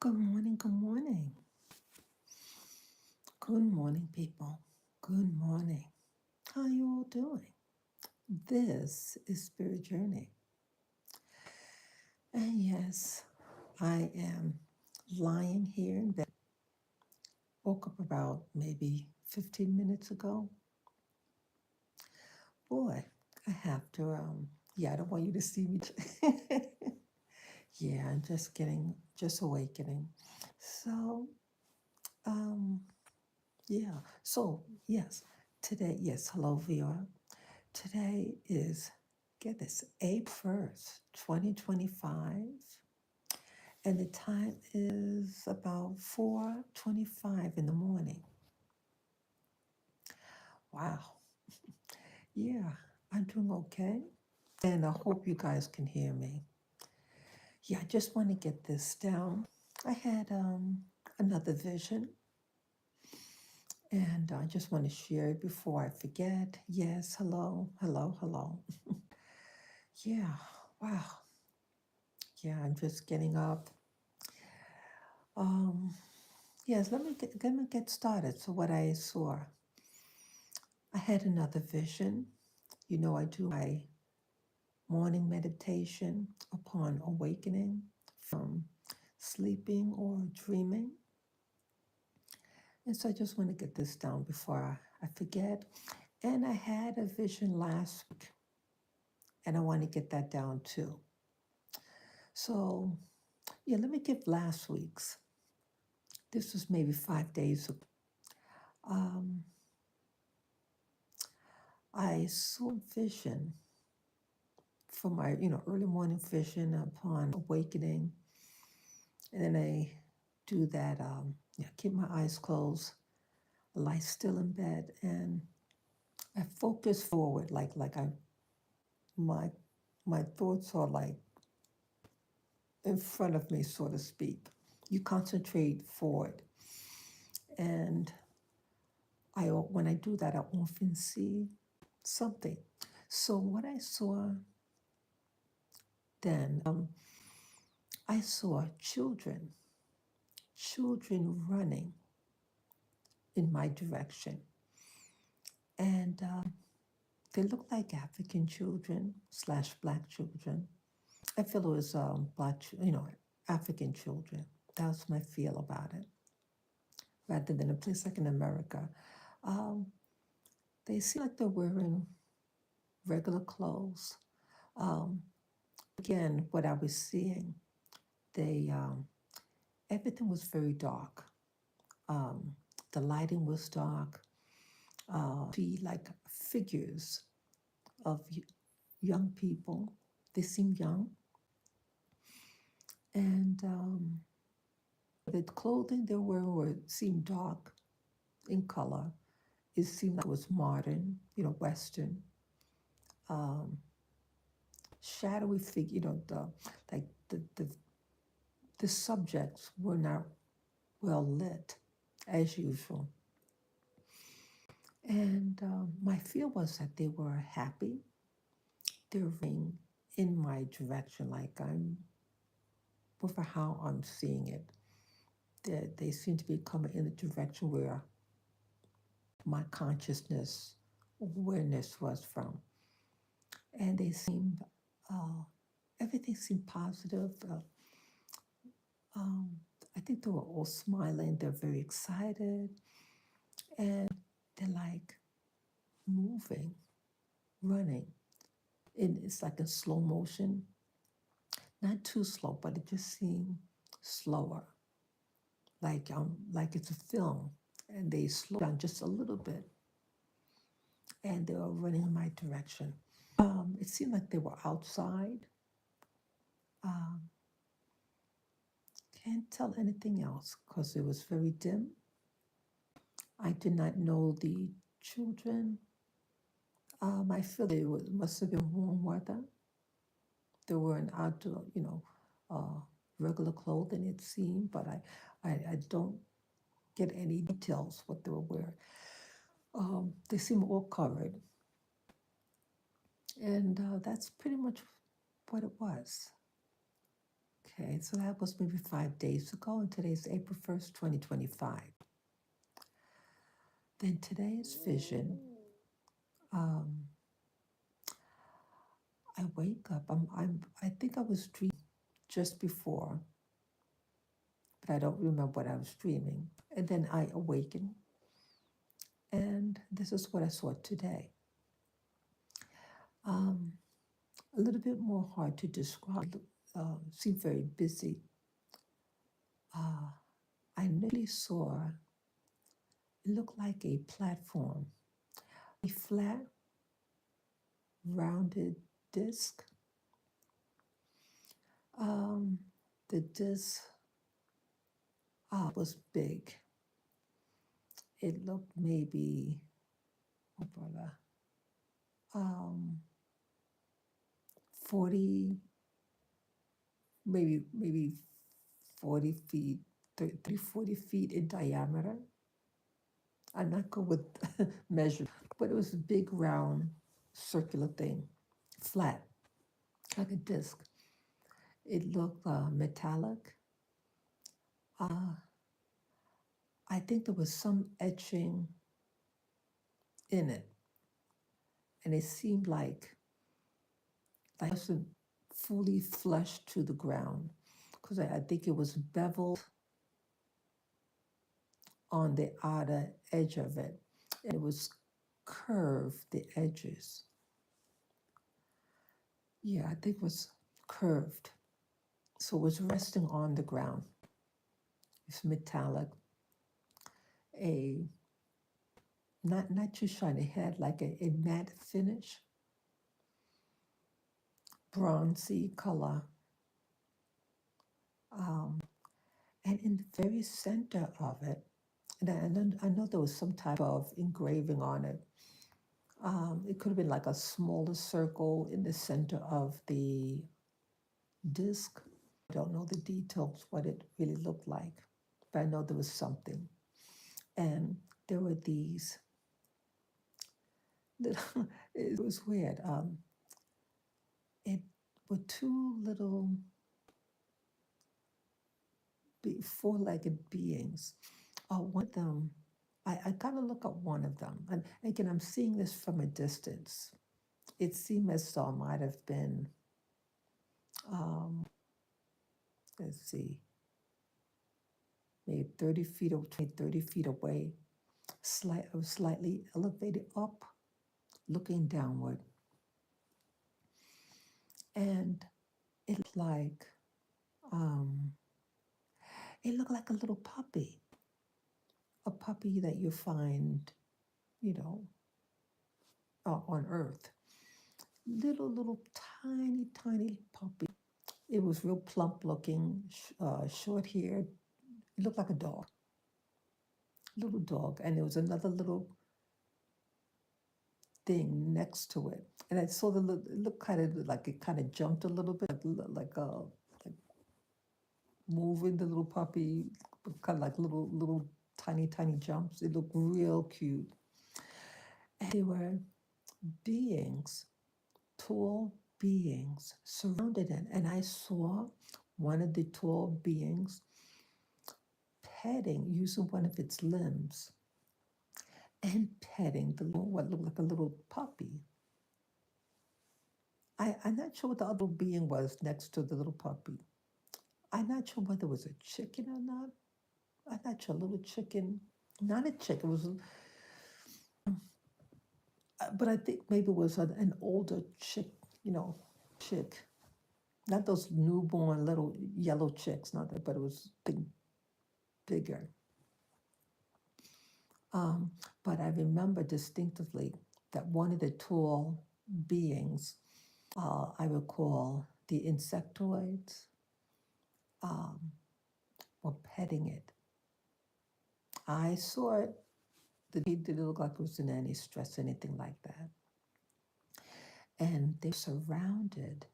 Good morning, good morning. Good morning, people. Good morning. How you all doing? This is Spirit Journey. And yes, I am lying here in bed. Woke up about maybe 15 minutes ago. Boy, I have to, I don't want you to see me. Yeah, I'm just awakening. So, um, yeah. So, yes, today, yes, hello, VR. Today is, get this, April 1st, 2025, and the time is about 4:25 in the morning. Wow. Yeah, I'm doing okay. And I hope you guys can hear me. Yeah, I just want to get this down. I had another vision, and I just want to share it before I forget. Yes, hello, hello, hello. Yeah, wow. Yeah, I'm just getting up. Um, Yes, let me get started. So what I saw, I had another vision. You know, I do my morning meditation upon awakening from sleeping or dreaming. And so I just want to get this down before I forget. And I had a vision last week, and I want to get that down too. So yeah, let me give last week's. This was maybe 5 days ago. Um, I saw a vision for my, early morning vision upon awakening. And then I do that, keep my eyes closed, lie still in bed, and I focus forward, my my thoughts are like in front of me, so to speak. You concentrate forward, and when I do that, I often see something. So what I saw then, I saw children running in my direction. And they looked like African children slash black children. I feel it was African children. That was my feel about it. Rather than a place like in America. Um, they seem like they're wearing regular clothes. Um, again, what I was seeing, they everything was very dark. Um, the lighting was dark. See like figures of young people. They seem young, and the clothing they were seemed dark in color. It seemed like it was modern, Western, um, shadowy figure. Like the subjects were not well lit, as usual. And my feel was that they were happy. They're running in my direction, like I'm, for how I'm seeing it. They seem to be coming in the direction where my consciousness awareness was from. And they seemed, uh, everything seemed positive. Um, I think they were all smiling. They're very excited. And they're like moving, running. And it's like in slow motion. Not too slow, but it just seemed slower. Like it's a film. And they slow down just a little bit. And they were running in my direction. It seemed like they were outside. Um, can't tell anything else because it was very dim. I did not know the children. I feel it must have been warm weather. They were in outdoor, regular clothing, it seemed, but I don't get any details what they were wearing. They seem all covered. And that's pretty much what it was. Okay, so that was maybe 5 days ago, and today's April 1st, 2025. Then today's vision, um, I wake up. I think I was dreaming just before, but I don't remember what I was dreaming. And then I awaken, and this is what I saw today. Um, a little bit more hard to describe. Seemed very busy. I initially saw it looked like a platform, a flat, rounded disc. The disc was big. It looked maybe, oh brother, 40, maybe 40 feet, 30, 40 feet in diameter. I'm not good with measure, but it was a big, round, circular thing, flat, like a disc. It looked metallic. I think there was some etching in it, and it seemed like it wasn't fully flush to the ground, because I think it was beveled on the outer edge of it, and it was curved, the edges. Yeah, I think it was curved. So it was resting on the ground. It's metallic, not too shiny, it had like a matte finish, bronzy color. And in the very center of it, and I know there was some type of engraving on it. It could have been like a smaller circle in the center of the disc. I don't know the details, what it really looked like, but I know there was something. And there were these little, it was weird. It were two little four-legged beings. One of them, I got to look at one of them. And again, I'm seeing this from a distance. It seemed as though it might have been, let's see, maybe 30 feet or 30 feet away, slightly elevated up, looking downward. And it looked like, a little puppy, a puppy that you find, on Earth. Little, tiny puppy. It was real plump looking, short haired. It looked like a dog, little dog. And there was another little thing next to it. And I saw it looked kind of like it kind of jumped a little bit, like moving the little puppy, kind of like little tiny jumps. It looked real cute. And there were beings, tall beings surrounded it. And I saw one of the tall beings petting, using one of its limbs, and petting what looked like a little puppy. I'm not sure what the other being was next to the little puppy. I'm not sure whether it was a chicken or not. I'm not sure, a little chicken, not a chicken, it was, but I think maybe it was an older chick, chick. Not those newborn little yellow chicks, not that, but it was bigger. But I remember distinctively that one of the tall beings, I recall the insectoids, were petting it. I saw it. It didn't look like it was in any stress, anything like that. And they're surrounded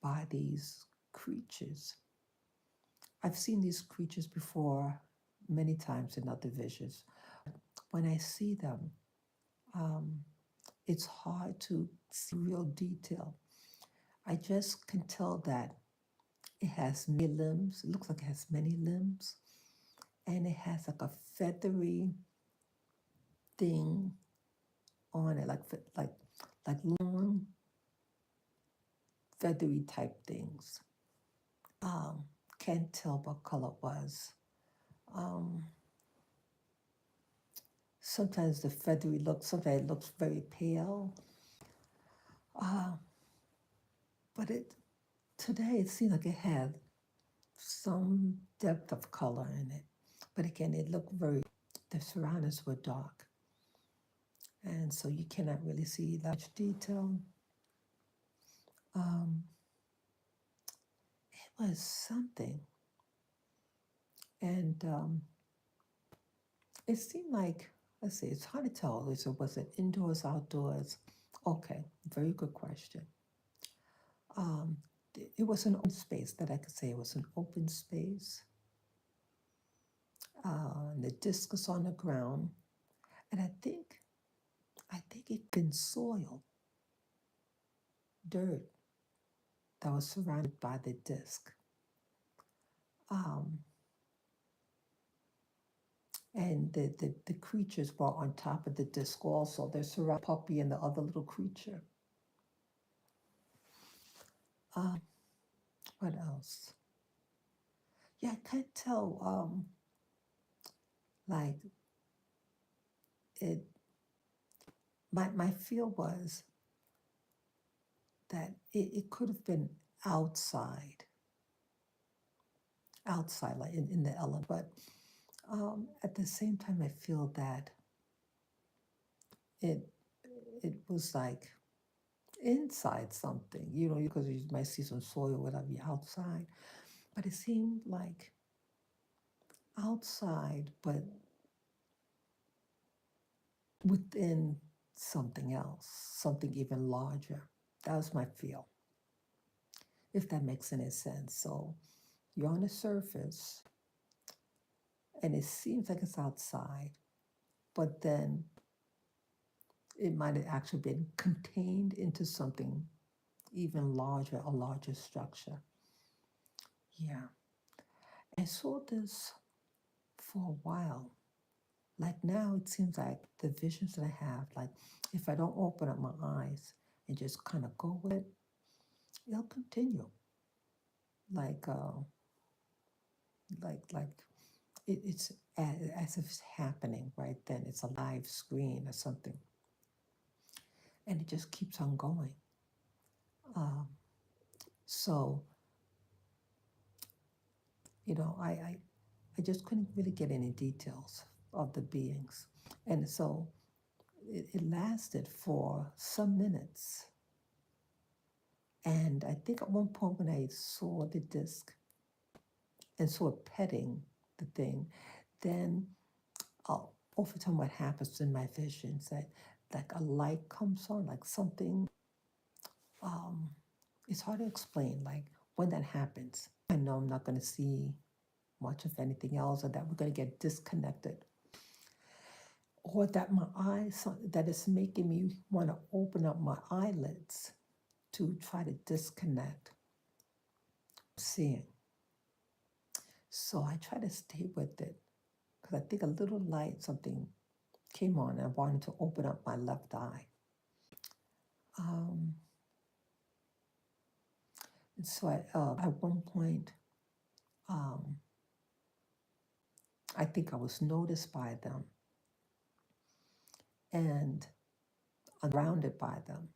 by these creatures. I've seen these creatures before many times in other visions. When I see them, it's hard to see real detail. I just can tell that It has many limbs. It looks like it has many limbs. And it has like a feathery thing on it, like long feathery type things. Um, can't tell what color it was. Um, sometimes the feathery look, sometimes it looks very pale. Uh, but today it seemed like it had some depth of color in it. But again, it looked the surroundings were dark. And so you cannot really see that much detail. Um, it was something. And it seemed like, let's see, it's hard to tell. Was it indoors, outdoors? Okay, very good question. Um, it was an open space that I could say it was an open space. And the disc was on the ground. And I think it'd been soil, dirt that was surrounded by the disc. Um, and the creatures were on top of the disc also. They're surrounded Puppy and the other little creature. What else? Yeah, I can't tell. Like it. My feel was that it could have been outside, like in the element. But at the same time, I feel that it was like inside something, because you might see some soil, whatever, outside. But it seemed like outside, but within something else, something even larger. That was my feel, if that makes any sense. So you're on the surface, and it seems like it's outside, but then it might have actually been contained into something even larger, a larger structure. Yeah. I saw this for a while. Like now, it seems like the visions that I have, like if I don't open up my eyes and just kind of go with it, it'll continue. Like, like it's as if it's happening right then. It's a live screen or something, and it just keeps on going. Um, so, I just couldn't really get any details of the beings, and so it lasted for some minutes. And I think at one point when I saw the disc and saw it petting the thing, then over time what happens in my visions that like a light comes on, like something. It's hard to explain. Like when that happens, I know I'm not going to see much of anything else, or that we're going to get disconnected, or that my eyes, that is making me want to open up my eyelids to try to disconnect seeing. So I try to stay with it because I think a little light, something came on, and I wanted to open up my left eye. And so at one point, I think I was noticed by them and surrounded by them.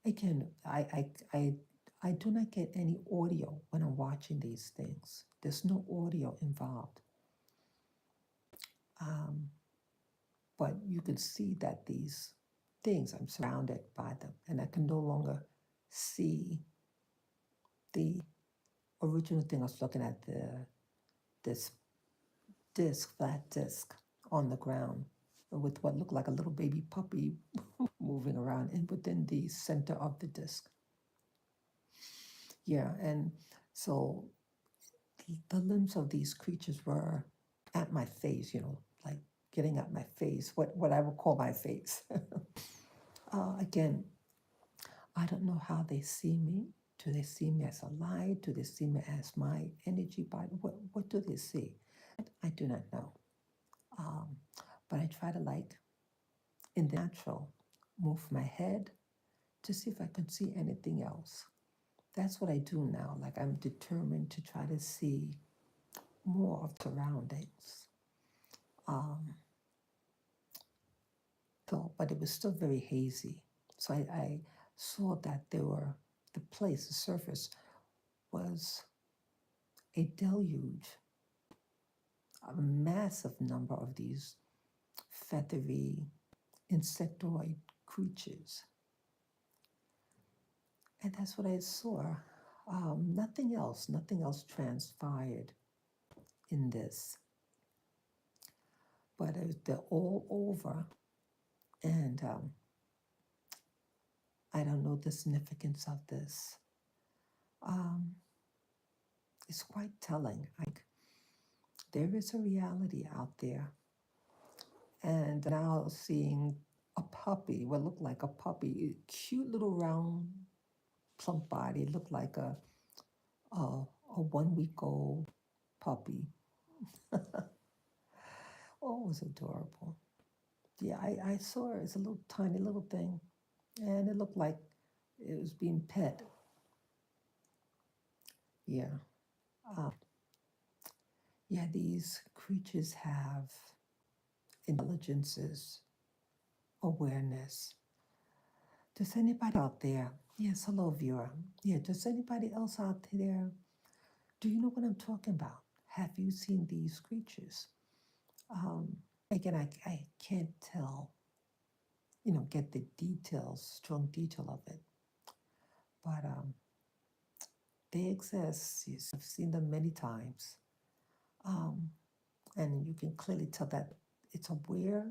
Again, I do not get any audio when I'm watching these things. There's no audio involved. But you can see that these things, I'm surrounded by them, and I can no longer see the original thing I was looking at, this flat disc on the ground with what looked like a little baby puppy moving around within the center of the disc. Yeah, and so the limbs of these creatures were at my face, like getting at my face, what I would call my face. Again, I don't know how they see me. Do they see me as a light? Do they see me as my energy body? What do they see? I do not know. Um, but I try to, like, in the natural, move my head to see if I could see anything else. That's what I do now. Like, I'm determined to try to see more of surroundings. Um, so, but it was still very hazy. So I saw that the place, the surface was a deluge, a massive number of these feathery insectoid creatures. And that's what I saw. Nothing else transpired in this. But they're all over. And I don't know the significance of this. It's quite telling. Like, there is a reality out there. And now seeing a puppy, what looked like a puppy, cute little round, plump body, looked like a 1 week old puppy. Oh, it was adorable. Yeah, I saw her. It's a little tiny little thing. And it looked like it was being pet. Yeah. Yeah, these creatures have intelligences, awareness. Does anybody out there? Yes, hello, viewer. Yeah, does anybody else out there? Do you know what I'm talking about? Have you seen these creatures? Again, I can't tell, get the details, strong detail of it. But they exist. Yes, I've seen them many times. And you can clearly tell that it's aware.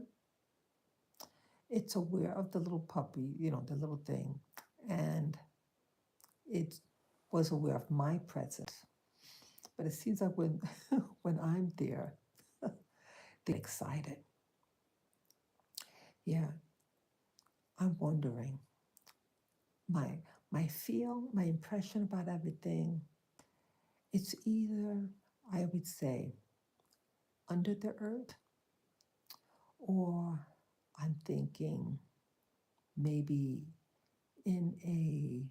It's aware of the little puppy, the little thing. And it was aware of my presence. But it seems like when when I'm there, they're excited. Yeah, I'm wondering. My my impression about everything, it's either, I would say, under the earth, or I'm thinking maybe in a,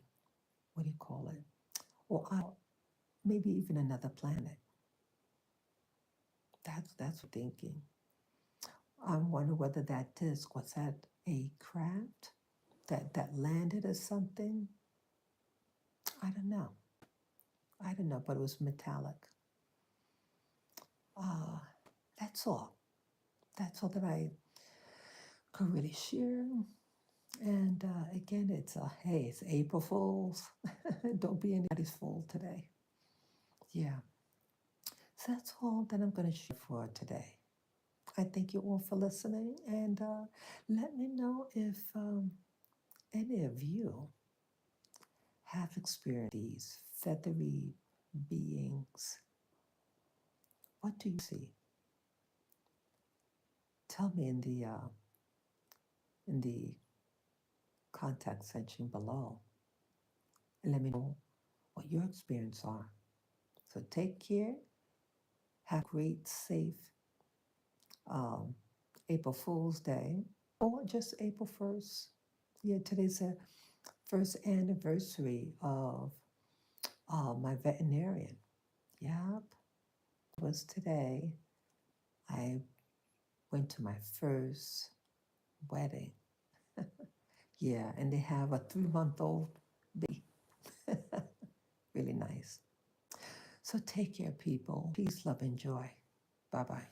what do you call it? Or maybe even another planet. That's what I'm thinking. I wonder whether that disc was that a craft that landed or something. I don't know. I don't know, but it was metallic. Uh, that's all. That's all that I could really share. And again, hey, it's April Fools. Don't be anybody's fool today. Yeah. So that's all that I'm going to share for today. I thank you all for listening, and let me know if any of you have experienced these feathery beings. What do you see? Tell me in the contact section below, and let me know what your experience are. So take care. Have a great, safe um, April Fool's Day, or just April 1st. Yeah, today's the first anniversary of my veterinarian. Yep, it was today. I went to my first wedding. Yeah, and they have a 3-month-old baby. Really nice. So take care, people. Peace, love, and joy. Bye-bye.